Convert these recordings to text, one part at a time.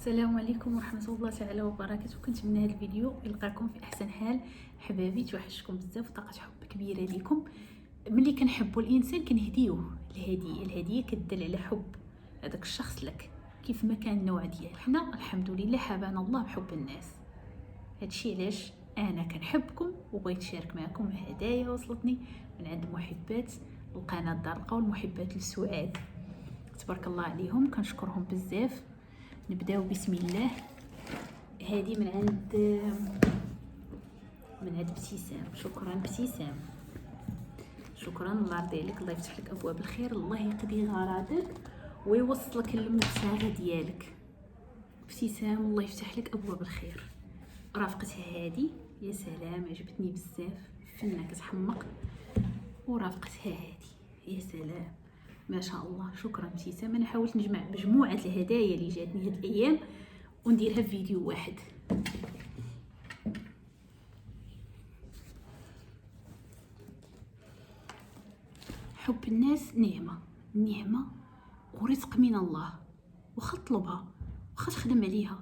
السلام عليكم ورحمه الله تعالى وبركاته. كنتمنى هذا الفيديو يلقاكم في احسن حال. حبابي توحشتكم بزاف وطاقه حب كبيره ليكم. ملي كنحبوا الانسان كنهديوه الهديه كدل على حب هذاك الشخص لك، كيف ما كان النوع ديال. حنا الحمد لله حبانا الله بحب الناس. هادشي علاش انا كنحبكم وبغيت نشارك معكم هدايا وصلتني من عند محبات القناه الدارقه والمحبات للسعاد. تبارك الله عليهم، كنشكرهم بزاف. نبداو بسم الله. هذه من عند ابتسام. شكرا ابتسام، شكرا. الله يرضي عليك، الله يفتح لك ابواب الخير، الله يقضي غرضك ويوصلك للمبتغى ديالك. ابتسام الله يفتح لك ابواب الخير. رافقتها هذه يا سلام، عجبتني بزاف، فنه كتحمق. ورافقتها هذه يا سلام ما شاء الله. شكرا ابتسام. انا حاولت نجمع مجموعه الهدايا اللي جاتني هاد الايام ونديرها في فيديو واحد. حب الناس نعمه ورزق من الله، واخا تطلبها واخا تخدم عليها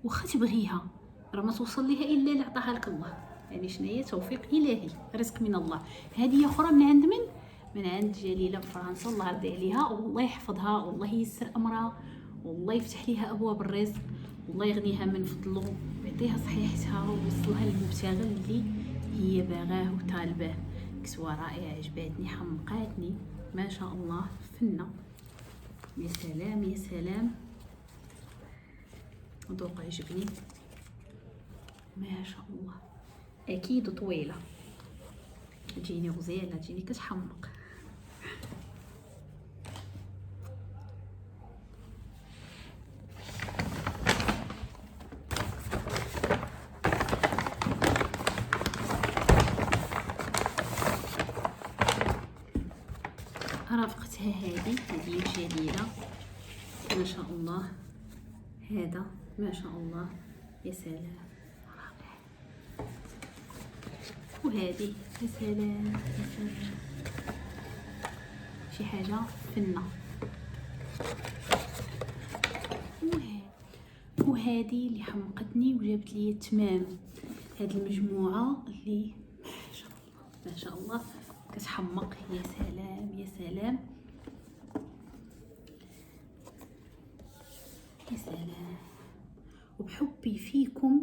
واخا تبغيها راه ما توصل ليها الا اللي عطاها لك الله. يعني شناهي؟ توفيق الهي، رزق من الله. هذه اخرى من عند من عند جليله بفرنسا، الله يرضي عليها والله يحفظها والله ييسر امرها والله يفتح ليها ابواب الرزق والله يغنيها من فضله ويعطيها صحيحتها ويوصلها للمبتغى اللي هي باغاه وطالباه. كسوه رائعه، عجباتني، حمقاتني ما شاء الله، فنه. يا سلام يا سلام، ذوق عجبني ما شاء الله. اكيد طويله، تجيني غزاله، تجيني كتحمق. رافقتها هذه جميله ما شاء الله. هذا ما شاء الله يا سلام رائع. وهذه يا سلام يا سلام، شي حاجه فنه. وهذه اللي حمقتني وجابت لي التمام. هذه المجموعه اللي ما شاء الله ما شاء الله كتحمق. يا سلام يا سلام يا سلام. وبحبي فيكم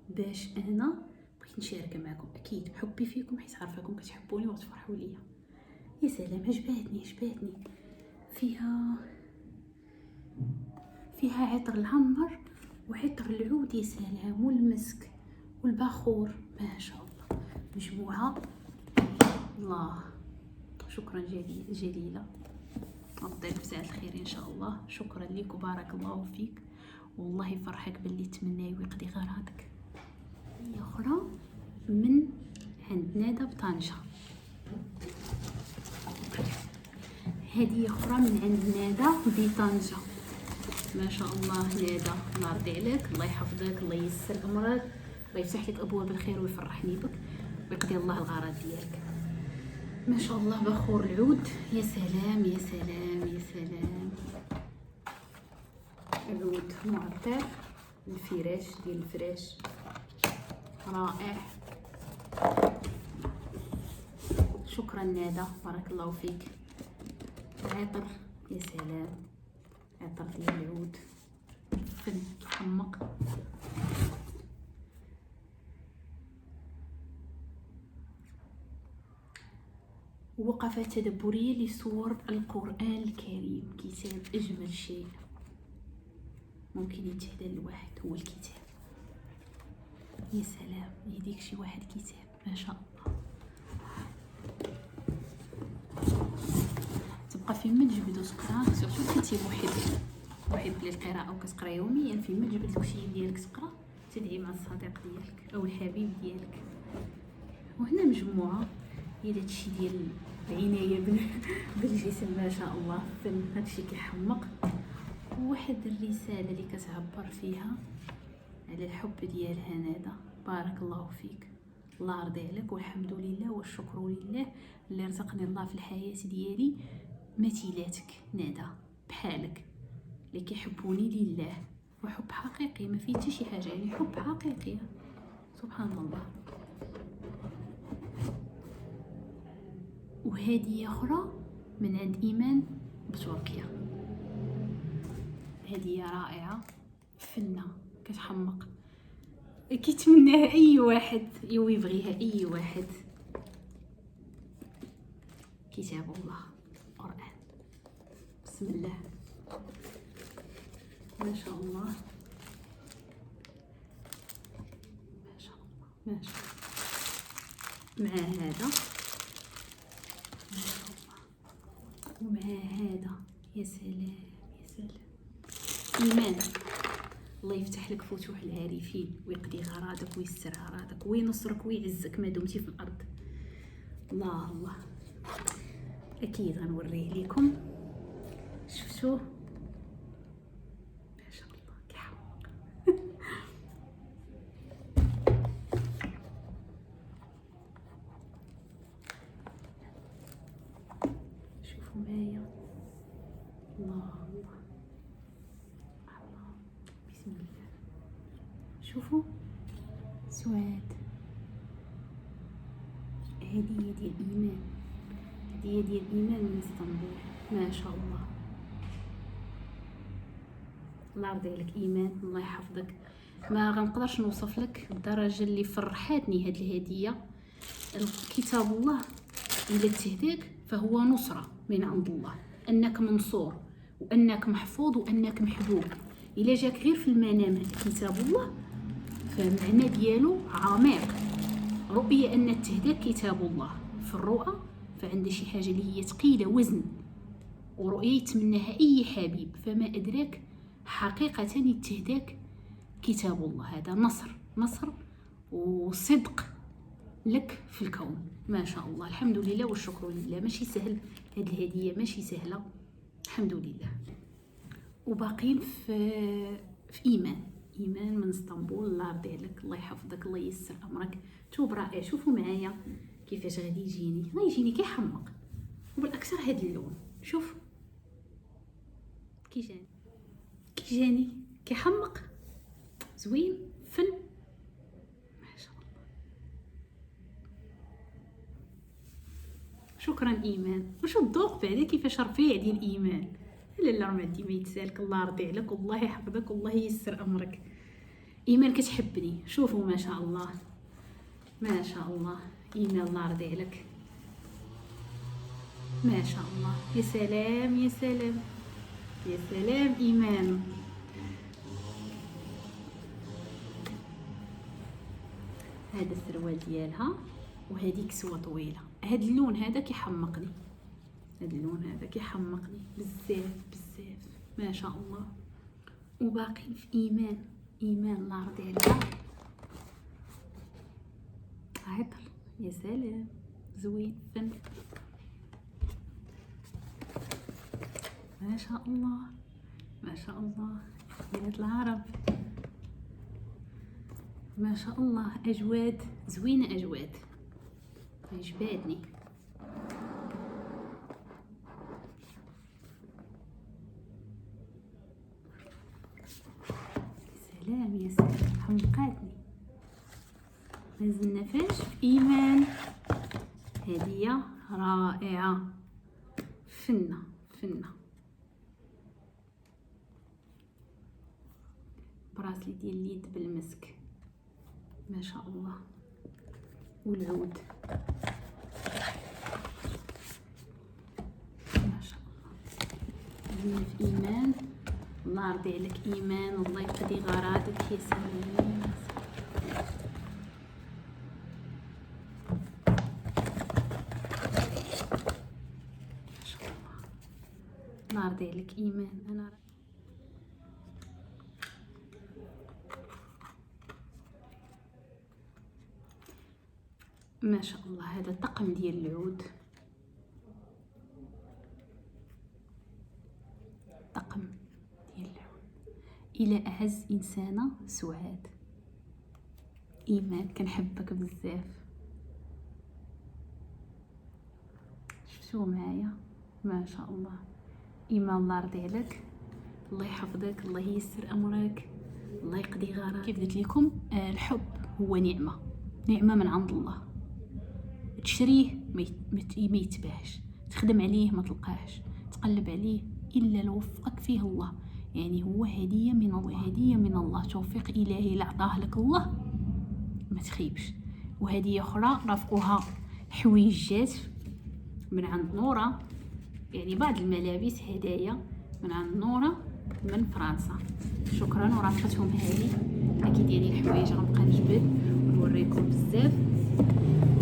باش انا بغيت نشارك معكم، اكيد بحبي فيكم حيت عارفاكم كتحبوني وتفرحوا ليا. يا سلام عجباتني فيها عطر العنبر وعطر العود يا سلام، والمسك والبخور ما شاء الله. مجموعه الله. شكرا جليله، الله بزاف الخير ان شاء الله. شكرا ليك وبارك الله فيك والله يفرحك باللي تمناي ويقضي غراضك. هي اخرى من عند ندى بطنجة. هذه اخرى من عند ندى بطنجة ما شاء الله. ندى الله يرضي عليك، الله يحفظك، الله ييسر امرك، الله يفتح لك ابواب الخير ويفرحني بك ويقضي الله الغرض ديالك ما شاء الله. بخور العود يا سلام يا سلام يا سلام. العود معطر، الفراش ديال الفراش رائع. شكرا ندى بارك الله فيك. عطر يا سلام، عطر ديال العود فن كيحمق. وقفة تدبرية لسور القرآن الكريم، كتاب أجمل شيء ممكن يتهدى للواحد هو الكتاب. يا سلام يديك شي واحد كتاب ما شاء الله. تبقى فيما تجبد وتقرا، سورتو كنتي محب للقراءة وكتقرا يوميا، فيما تجبد داكشي ديالك تقرا تدعي مع الصديق ديالك او الحبيب ديالك. وهنا مجموعة هي داكشي ديال العناية بالجسم ما شاء الله، فن هادشي كيحمق. وواحد الرسالة اللي كتعبر فيها على الحب ديالها ندى. بارك الله فيك، الله يرضي عليك والحمد لله والشكر لله اللي رزقني الله في الحياة ديالي مثيلاتك ندى بحالك. اللي كيحبوني لله، وحب حقيقي ما فيه حتى شي حاجه، يعني حب حقيقي. سبحان الله. وهديه اخرى من عند ايمان بتركيا، هديه رائعه، فنه كتحمق، كيتمناها اي واحد يبغيها، اي واحد. كتاب الله، قرآن، بسم الله ما شاء الله، ما شاء الله، ما شاء الله. مع هذا ما شاء الله، ومع هذا يا سلام يا سلام. إيمان، الله يفتح لك فتوح العارفين، ويقضي غراضك ويسر غراضك وينصرك ويعزك ما دمتي في الارض. الله الله. اكيد غنوريه لكم، شفتوه ما شاء الله كيحمق. شوفوا معايا، الله الله الله، بسم الله. شوفوا سعاد، هدية ديال إيمان، هدية ديال إيمان من اسطنبول، ما شاء الله. الله يرضي عليك إيمان، الله يحفظك. ما غنقدرش نوصف لك الدرجة اللي فرحاتني هاد الهدية. كتاب الله إلا تهداك فهو نصرة من عند الله، أنك منصور وأنك محفوظ وأنك محبوب. إلا جاك غير في المنام كتاب الله فمعنى ديالو عميق. رؤية أن تهداك كتاب الله في الرؤى فعند شي حاجة اللي هي ثقيلة وزن، ورؤية يتمناها أي حبيب، فما أدراك حقيقة يتهداك كتاب الله. هذا نصر وصدق لك في الكون، ما شاء الله. الحمد لله والشكر لله. ماشي سهل هذه الهدية، ماشي سهلة، الحمد لله. وباقين في إيمان من اسطنبول، الله يرضي عليك، الله يحفظك، الله ييسر أمرك. توب رائع. شوفوا معايا كيفاش غادي يجيني كيحمق، وبالأكثر هذا اللون. شوف كيجاني كيحمق، زوين، فن، ما شاء الله. شكرا إيمان. وشو الذوق بعدا، كيفاش رفيع ديال إيمان. لا ما عندي ما يتسالك، الله يرضي عليك والله يحفظك والله ييسر أمرك. إيمان كتحبني، شوفوا ما شاء الله ما شاء الله. إيمان الله يرضي عليك، ما شاء الله. يا سلام يا سلام يا سلام إيمان. هذا السروال ديالها، وهذه كسوة طويلة. هذا اللون هذا كيحمقني، هذا اللون هذا كيحمقني بزاف بزاف، ما شاء الله. وباقي في إيمان الله يرضي عليها، عطر، يا سلام، زوين، فن، ما شاء الله ما شاء الله. بنات العرب ما شاء الله، أجواد زوينة، أجواد عجباتني. سلام يا سلام، حمقاتني. مازلنا فاش في إيمان، هدية رائعة، فنة براسلي ديال اليد بالمسك، ما شاء الله. والعود ما شاء الله. في إيمان، الله يرضي عليك إيمان، والله يقضي غراضك. يا سلام، ما شاء الله، الله يرضي عليك إيمان. أنا ما شاء الله. هذا الطقم ديال العود، طقم ديال العود. الى اعز انسانه سعاد، ايمان كنحبك بزاف. شفتوا معايا، ما شاء الله. ايمان الله يرضي عليك، الله يحفظك، الله ييسر امرك، الله يقضي غارك. كيف قلت لكم الحب هو نعمه من عند الله، تشريه ما يتباهش، تخدم عليه ما تلقاهش، تقلب عليه الا لو وفقك فيه الله. يعني هو هديه من الله، هديه من الله، توفيق الهي لا عطاه لك الله ما تخيبش. وهديه اخرى رافقوها حويجات من عند نورة، يعني بعض الملابس هدايا من عند نورة من فرنسا. شكرا، ورافقتهم هذه كي دايرين الحوايج غنبقى نجبد ونوريكم بزاف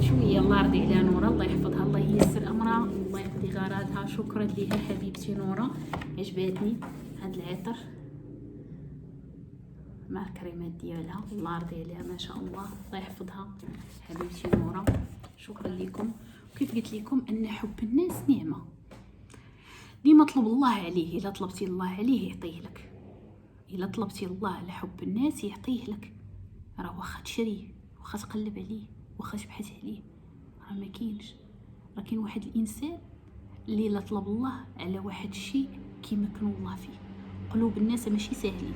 شويه. الله يرضي عليها نورة، الله يحفظها، الله ييسر امرها، الله يقضي غرضها. شكرا ليها حبيبتي نورة، عجباتني هاد العطر مع الكريمات ديالها، الله يرضي عليها ما شاء الله، الله يحفظها حبيبتي نورة. شكرا لكم. وكيف قلت لكم ان حب الناس نعمه، ديما طلب الله عليه. الا طلبتي الله عليه يعطيه لك، الا طلبتي الله على حب الناس يعطيه لك. راه واخا تشريه، واخا تقلب عليه، واخا تبحث عليه، راه ما كاينش. راه كاين واحد الانسان اللي لا طلب الله على واحد الشيء كيمكن الله فيه. قلوب الناس ماشي ساهلين،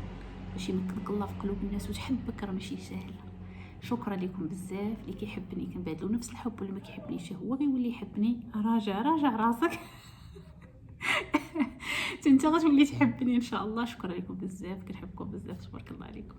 باش يمكنك الله في قلوب الناس وتحبك راه ماشي ساهل. شكرا لكم بزاف. اللي كيحبني كنبادلو نفس الحب، واللي ما كيحبنيش هو غيولي يحبني. راجع راسك انت غتولي تحبني ان شاء الله. شكرا لكم بزاف، كنحبكم بزاف، تبارك الله عليكم.